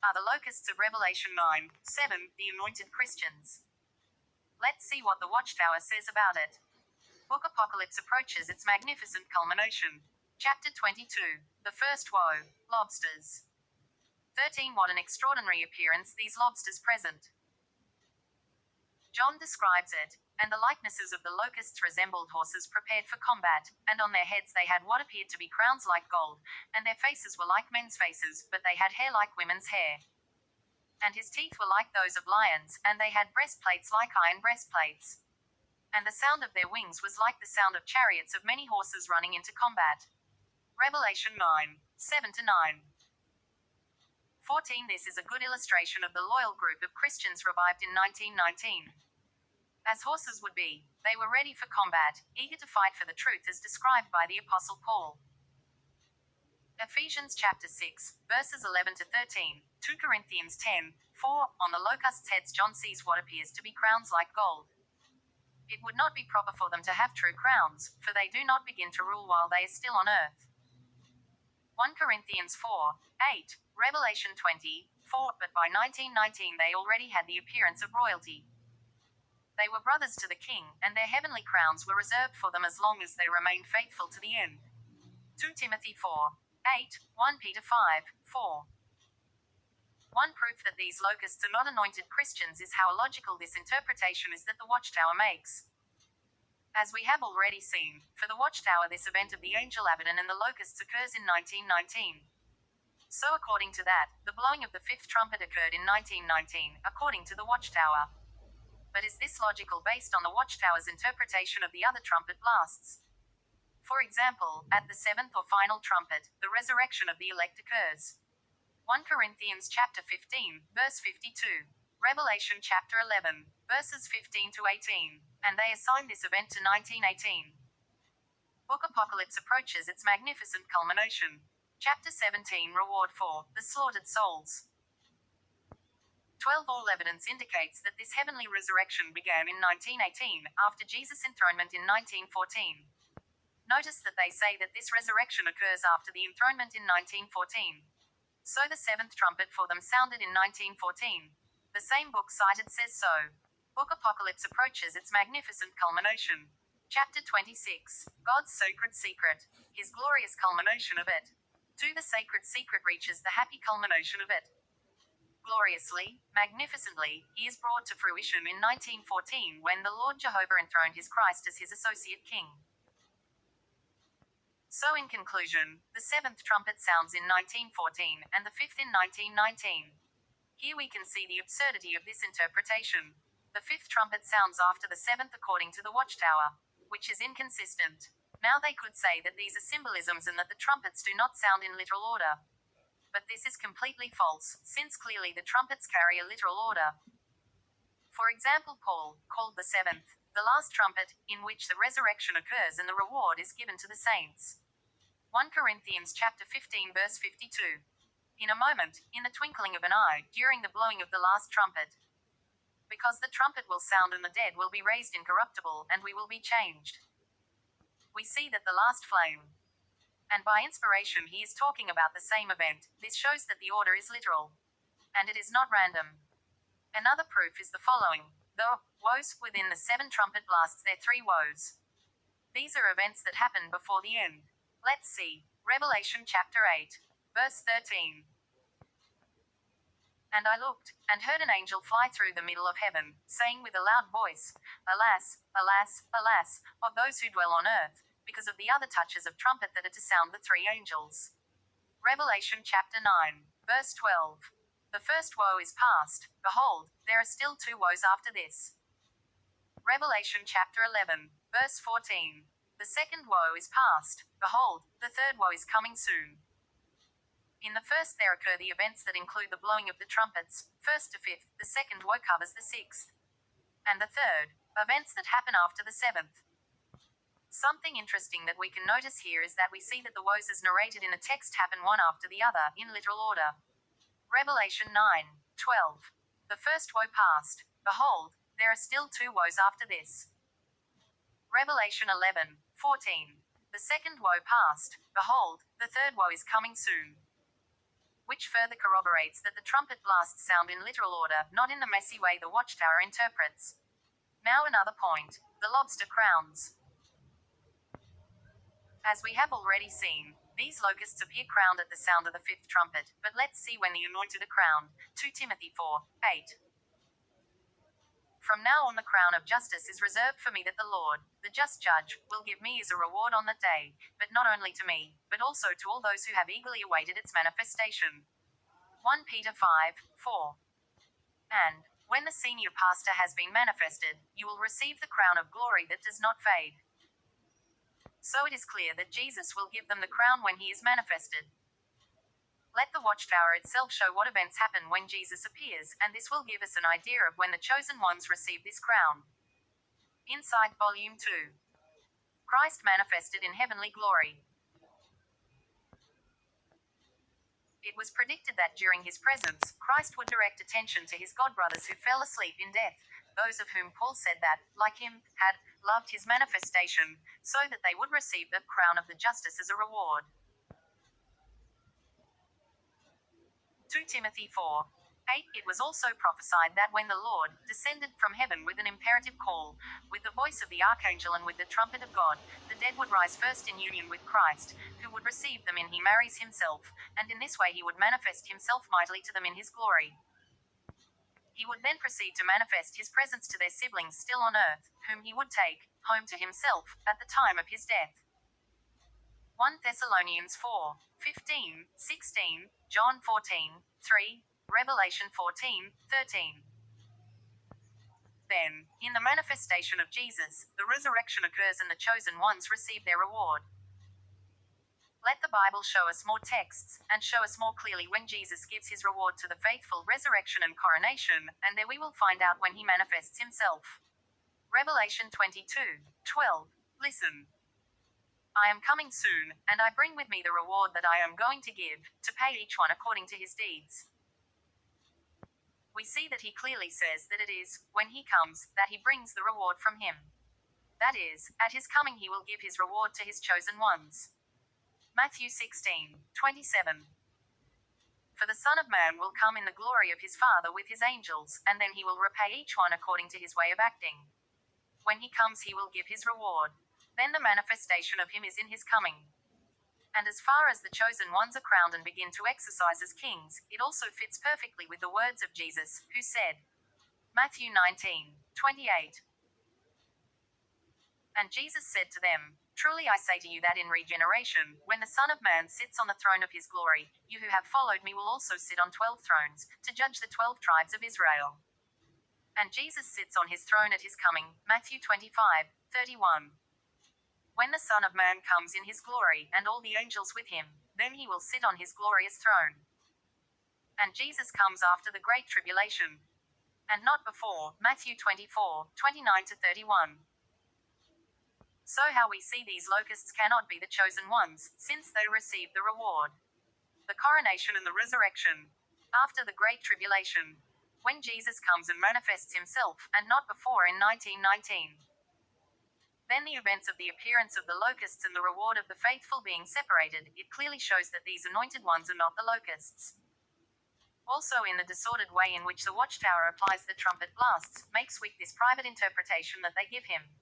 are the locusts of Revelation 9:7, the anointed Christians. Let's see what the watchtower says about it. Book Apocalypse approaches its magnificent culmination. Chapter 22. The first woe. Lobsters. 13. What an extraordinary appearance these lobsters present. John describes it. And the likenesses of the locusts resembled horses prepared for combat, and on their heads they had what appeared to be crowns like gold, and their faces were like men's faces, but they had hair like women's hair. And his teeth were like those of lions, and they had breastplates like iron breastplates. And the sound of their wings was like the sound of chariots of many horses running into combat. Revelation 9:7-9. 14. This is a good illustration of the loyal group of Christians revived in 1919. As horses would be, they were ready for combat, eager to fight for the truth as described by the Apostle Paul. Ephesians chapter 6, verses 11-13, 2 Corinthians 10:4. On the locusts' heads John sees what appears to be crowns like gold. It would not be proper for them to have true crowns, for they do not begin to rule while they are still on earth. 1 Corinthians 4:8, Revelation 20:4. But by 1919 they already had the appearance of royalty. They were brothers to the king, and their heavenly crowns were reserved for them as long as they remained faithful to the end. 2 Timothy 4:8, 1 Peter 5:4. One proof that these locusts are not anointed Christians is how illogical this interpretation is that the watchtower makes. As we have already seen, for the watchtower this event of the angel Abaddon and the locusts occurs in 1919. So according to that, the blowing of the fifth trumpet occurred in 1919, according to the watchtower. But is this logical based on the watchtower's interpretation of the other trumpet blasts? For example, at the seventh or final trumpet, the resurrection of the elect occurs. 1 Corinthians chapter 15, verse 52. Revelation chapter 11, verses 15-18. And they assign this event to 1918. Book Apocalypse approaches its magnificent culmination. Chapter 17. Reward for the slaughtered souls. 12. All evidence indicates that this heavenly resurrection began in 1918, after Jesus' enthronement in 1914. Notice that they say that this resurrection occurs after the enthronement in 1914. So the seventh trumpet for them sounded in 1914. The same book cited says so. Book Apocalypse approaches its magnificent culmination. Chapter 26. God's sacred secret. His glorious culmination of it. 2. The sacred secret reaches the happy culmination of it. Gloriously, magnificently, he is brought to fruition in 1914 when the Lord Jehovah enthroned his Christ as his associate king. So in conclusion, the seventh trumpet sounds in 1914, and the fifth in 1919. Here we can see the absurdity of this interpretation. The fifth trumpet sounds after the seventh according to the watchtower, which is inconsistent. Now they could say that these are symbolisms and that the trumpets do not sound in literal order. But this is completely false, since clearly the trumpets carry a literal order. For example, Paul called the seventh, the last trumpet, in which the resurrection occurs and the reward is given to the saints. 1 Corinthians chapter 15 verse 52. In a moment, in the twinkling of an eye, during the blowing of the last trumpet. Because the trumpet will sound and the dead will be raised incorruptible, and we will be changed. We see that the last flame. And by inspiration he is talking about the same event. This shows that the order is literal. And it is not random. Another proof is the following. The woes within the seven trumpet blasts, there are three woes. These are events that happen before the end. Let's see. Revelation chapter 8, verse 13. And I looked, and heard an angel fly through the middle of heaven, saying with a loud voice, Alas, alas, alas, of those who dwell on earth, because of the other touches of trumpet that are to sound the three angels. Revelation chapter 9, verse 12. The first woe is past. Behold, there are still two woes after this. Revelation chapter 11, verse 14. The second woe is past. Behold, the third woe is coming soon. In the first there occur the events that include the blowing of the trumpets, first to fifth. The second woe covers the sixth. And the third, events that happen after the seventh. Something interesting that we can notice here is that we see that the woes as narrated in the text happen one after the other, in literal order. Revelation 9:12. The first woe past. Behold, there are still two woes after this. Revelation 11:14. The second woe past. Behold, the third woe is coming soon. which further corroborates that the trumpet blasts sound in literal order, not in the messy way the watchtower interprets. Now another point. The lobster crowns. As we have already seen, these locusts appear crowned at the sound of the fifth trumpet, but let's see when the anointed are crowned. 2 Timothy 4:8. From now on the crown of justice is reserved for me that the Lord, the just judge, will give me as a reward on that day, but not only to me, but also to all those who have eagerly awaited its manifestation. 1 Peter 5:4. And, when the senior pastor has been manifested, you will receive the crown of glory that does not fade. So it is clear that Jesus will give them the crown when he is manifested. Let the watchtower itself show what events happen when Jesus appears, and this will give us an idea of when the chosen ones receive this crown. Insight Volume 2. Christ manifested in heavenly glory. It was predicted that during his presence, Christ would direct attention to his godbrothers who fell asleep in death, those of whom Paul said that, like him, had loved his manifestation, so that they would receive the crown of the justice as a reward. 2 Timothy 4:8. It was also prophesied that when the Lord descended from heaven with an imperative call, with the voice of the archangel and with the trumpet of God, the dead would rise first in union with Christ, who would receive them in he marries himself, and in this way he would manifest himself mightily to them in his glory. He would then proceed to manifest his presence to their siblings still on earth, whom he would take home to himself at the time of his death. 1 Thessalonians 4:15, 16, John 14:3, Revelation 14:13. Then, in the manifestation of Jesus, the resurrection occurs and the chosen ones receive their reward. Let the Bible show us more texts, and show us more clearly when Jesus gives his reward to the faithful resurrection and coronation, and there we will find out when he manifests himself. Revelation 22:12. Listen. I am coming soon, and I bring with me the reward that I am going to give, to pay each one according to his deeds. We see that he clearly says that it is, when he comes, that he brings the reward from him. That is, at his coming he will give his reward to his chosen ones. Matthew 16:27. For the Son of Man will come in the glory of his Father with his angels, and then he will repay each one according to his way of acting. When he comes he will give his reward. Then the manifestation of him is in his coming. And as far as the chosen ones are crowned and begin to exercise as kings, it also fits perfectly with the words of Jesus, who said, Matthew 19:28. And Jesus said to them, Truly I say to you that in regeneration, when the Son of Man sits on the throne of his glory, you who have followed me will also sit on 12 thrones, to judge the 12 tribes of Israel. And Jesus sits on his throne at his coming, Matthew 25:31. When the Son of Man comes in his glory, and all the angels with him, then he will sit on his glorious throne. And Jesus comes after the great tribulation, and not before, Matthew 24:29-31. So how we see these locusts cannot be the chosen ones, since they receive the reward. The coronation and the resurrection. After the great tribulation. When Jesus comes and manifests himself, and not before in 1919. Then the events of the appearance of the locusts and the reward of the faithful being separated, it clearly shows that these anointed ones are not the locusts. Also in the disordered way in which the watchtower applies the trumpet blasts, makes weak this private interpretation that they give him.